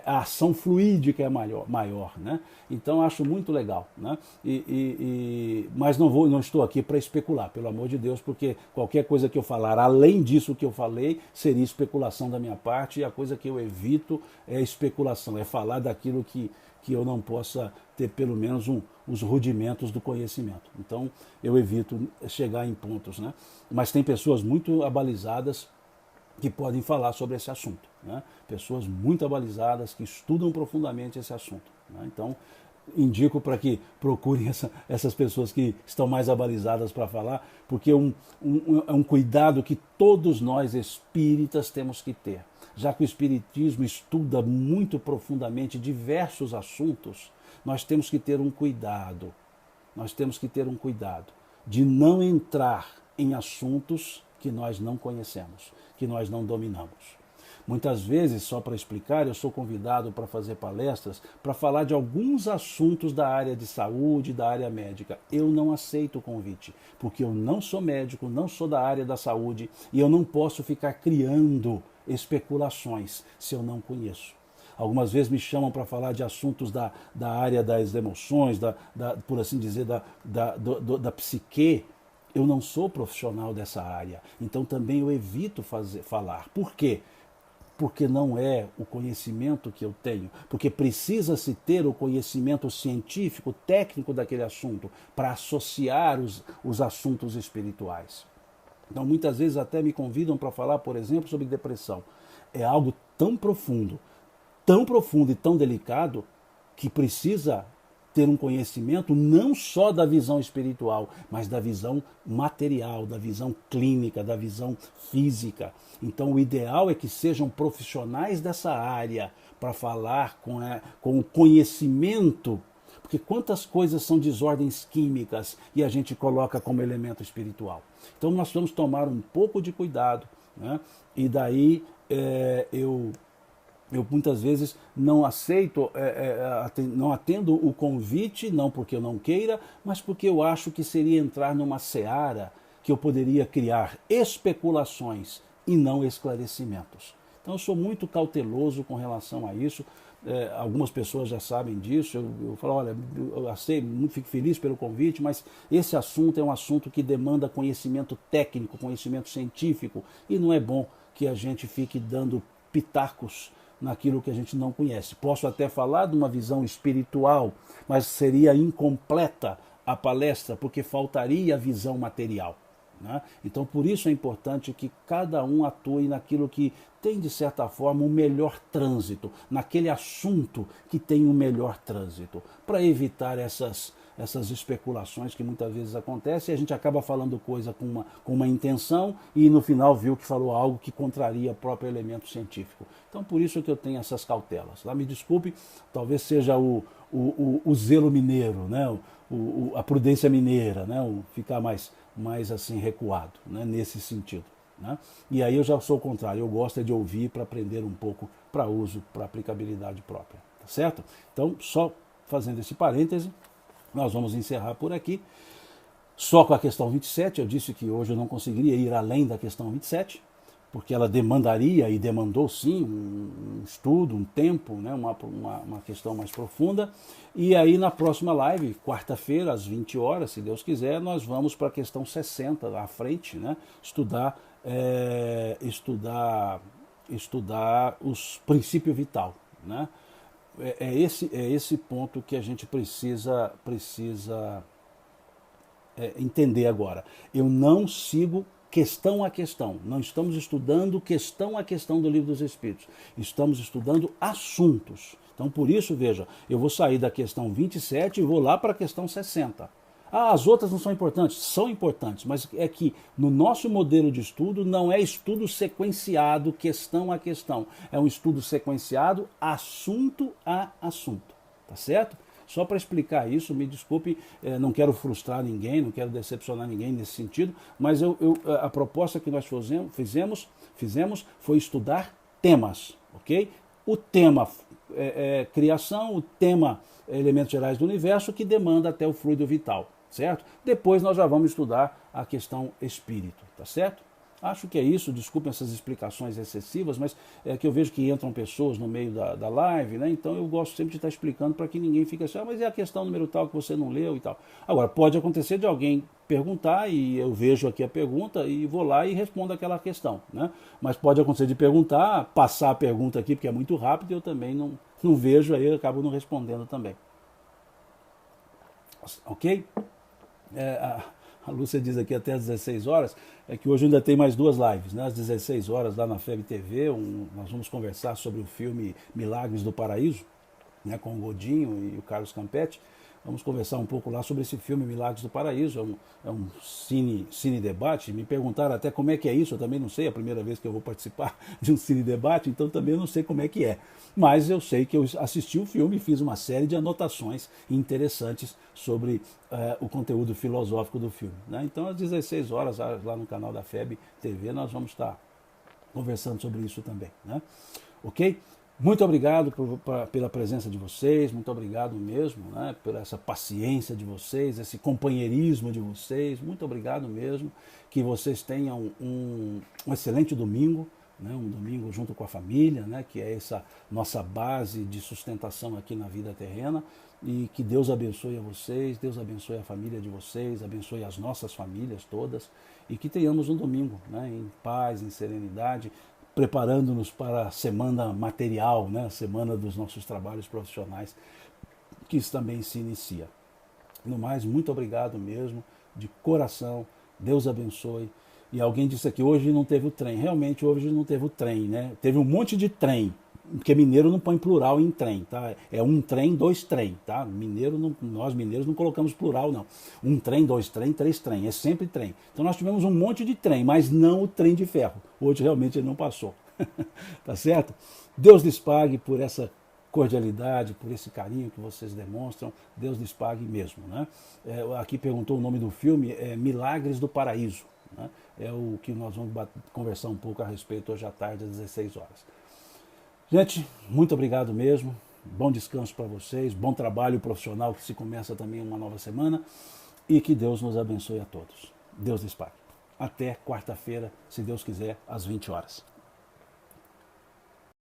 A ação fluídica é maior, né? Então acho muito legal, né? Mas não estou aqui para especular, pelo amor de Deus, porque qualquer coisa que eu falar além disso que eu falei seria especulação da minha parte, e a coisa que eu evito é especulação, é falar daquilo que eu não possa ter pelo menos os rudimentos do conhecimento. Então eu evito chegar em pontos, né? Mas tem pessoas muito abalizadas que podem falar sobre esse assunto. Né? Pessoas muito abalizadas que estudam profundamente esse assunto. Né? Então, indico para que procurem essas pessoas que estão mais abalizadas para falar, porque é um cuidado que todos nós espíritas temos que ter. Já que o espiritismo estuda muito profundamente diversos assuntos, nós temos que ter um cuidado. Nós temos que ter um cuidado de não entrar em assuntos que nós não conhecemos, que nós não dominamos. Muitas vezes, só para explicar, eu sou convidado para fazer palestras para falar de alguns assuntos da área de saúde, da área médica. Eu não aceito o convite, porque eu não sou médico, não sou da área da saúde e eu não posso ficar criando especulações se eu não conheço. Algumas vezes me chamam para falar de assuntos da área das emoções, por assim dizer, da psique. Eu não sou profissional dessa área, então também eu evito falar. Por quê? Porque não é o conhecimento que eu tenho, porque precisa-se ter o conhecimento científico, técnico daquele assunto, para associar os assuntos espirituais. Então muitas vezes até me convidam para falar, por exemplo, sobre depressão. É algo tão profundo e tão delicado, que precisa ter um conhecimento não só da visão espiritual, mas da visão material, da visão clínica, da visão física. Então o ideal é que sejam profissionais dessa área para falar com o conhecimento, porque quantas coisas são desordens químicas e a gente coloca como elemento espiritual. Então nós vamos tomar um pouco de cuidado, né? E daí eu muitas vezes não aceito, não atendo o convite, não porque eu não queira, mas porque eu acho que seria entrar numa seara que eu poderia criar especulações e não esclarecimentos. Então eu sou muito cauteloso com relação a isso. Algumas pessoas já sabem disso. Eu falo, olha, eu aceito, fico feliz pelo convite, mas esse assunto é um assunto que demanda conhecimento técnico, conhecimento científico, e não é bom que a gente fique dando pitacos naquilo que a gente não conhece. Posso até falar de uma visão espiritual, mas seria incompleta a palestra, porque faltaria a visão material. Né? Então, por isso é importante que cada um atue naquilo que tem, de certa forma, um melhor trânsito, naquele assunto que tem um melhor trânsito, para evitar essas especulações que muitas vezes acontecem, e a gente acaba falando coisa com uma intenção e no final viu que falou algo que contraria o próprio elemento científico. Então por isso que eu tenho essas cautelas. Me desculpe, talvez seja o zelo mineiro, né? A prudência mineira, né? Ficar mais assim recuado, né? Nesse sentido. Né? E aí eu já sou o contrário, eu gosto de ouvir para aprender um pouco para uso, para aplicabilidade própria. Tá certo? Então, só fazendo esse parêntese, nós vamos encerrar por aqui. Só com a questão 27, eu disse que hoje eu não conseguiria ir além da questão 27, porque ela demandaria, e demandou sim, um estudo, um tempo, né, uma questão mais profunda. E aí na próxima live, quarta-feira, às 20 horas, se Deus quiser, nós vamos para a questão 60, à frente, né, estudar os princípios vital. Né? É esse ponto que a gente precisa entender agora. Eu não sigo questão a questão. Não estamos estudando questão a questão do Livro dos Espíritos. Estamos estudando assuntos. Então, por isso, veja, eu vou sair da questão 27 e vou lá para a questão 60. Ah, as outras não são importantes? São importantes, mas é que no nosso modelo de estudo não é estudo sequenciado, questão a questão. É um estudo sequenciado, assunto a assunto. Tá certo? Só para explicar isso, me desculpe, não quero frustrar ninguém, não quero decepcionar ninguém nesse sentido, mas a proposta que nós fizemos foi estudar temas, ok? O tema é criação, o tema é elementos gerais do universo, que demanda até o fluido vital, certo? Depois nós já vamos estudar a questão espírito, tá certo? Acho que é isso, desculpem essas explicações excessivas, mas é que eu vejo que entram pessoas no meio da live, né? Então eu gosto sempre de estar explicando para que ninguém fique assim, mas é a questão número tal que você não leu e tal. Agora, pode acontecer de alguém perguntar e eu vejo aqui a pergunta e vou lá e respondo aquela questão, né? Mas pode acontecer de perguntar, passar a pergunta aqui porque é muito rápido e eu também não vejo, aí eu acabo não respondendo também. Ok? A Lúcia diz aqui até às 16 horas, é que hoje ainda tem mais duas lives, né? Às 16 horas lá na FEB TV, nós vamos conversar sobre o filme Milagres do Paraíso, né, com o Godinho e o Carlos Campetti. Vamos conversar um pouco lá sobre esse filme Milagres do Paraíso, é um cine debate. Me perguntaram até como é que é isso, eu também não sei, é a primeira vez que eu vou participar de um cine debate, então também não sei como é que é. Mas eu sei que eu assisti o filme e fiz uma série de anotações interessantes sobre o conteúdo filosófico do filme, né? Então às 16 horas lá no canal da FEB TV nós vamos estar conversando sobre isso também, né? Ok? Muito obrigado pela presença de vocês, muito obrigado mesmo, né, por essa paciência de vocês, esse companheirismo de vocês, muito obrigado mesmo, que vocês tenham um excelente domingo, né, um domingo junto com a família, né, que é essa nossa base de sustentação aqui na vida terrena, e que Deus abençoe a vocês, Deus abençoe a família de vocês, abençoe as nossas famílias todas, e que tenhamos um domingo, né, em paz, em serenidade, preparando-nos para a semana material, né? A semana dos nossos trabalhos profissionais, que isso também se inicia. No mais, muito obrigado mesmo, de coração, Deus abençoe. E alguém disse aqui, hoje não teve o trem. Realmente, hoje não teve o trem, né? Teve um monte de trem, porque mineiro não põe plural em trem, tá? É um trem, dois trem, tá? Nós mineiros não colocamos plural, não. Um trem, dois trem, três trem, é sempre trem. Então nós tivemos um monte de trem, mas não o trem de ferro. Hoje realmente ele não passou. Tá certo? Deus lhes pague por essa cordialidade, por esse carinho que vocês demonstram. Deus lhes pague mesmo, né? Aqui perguntou o nome do filme, é Milagres do Paraíso, né? É o que nós vamos conversar um pouco a respeito hoje à tarde, às 16 horas. Gente, muito obrigado mesmo. Bom descanso para vocês, bom trabalho profissional que se começa também uma nova semana e que Deus nos abençoe a todos. Deus lhes pague. Até quarta-feira, se Deus quiser, às 20 horas.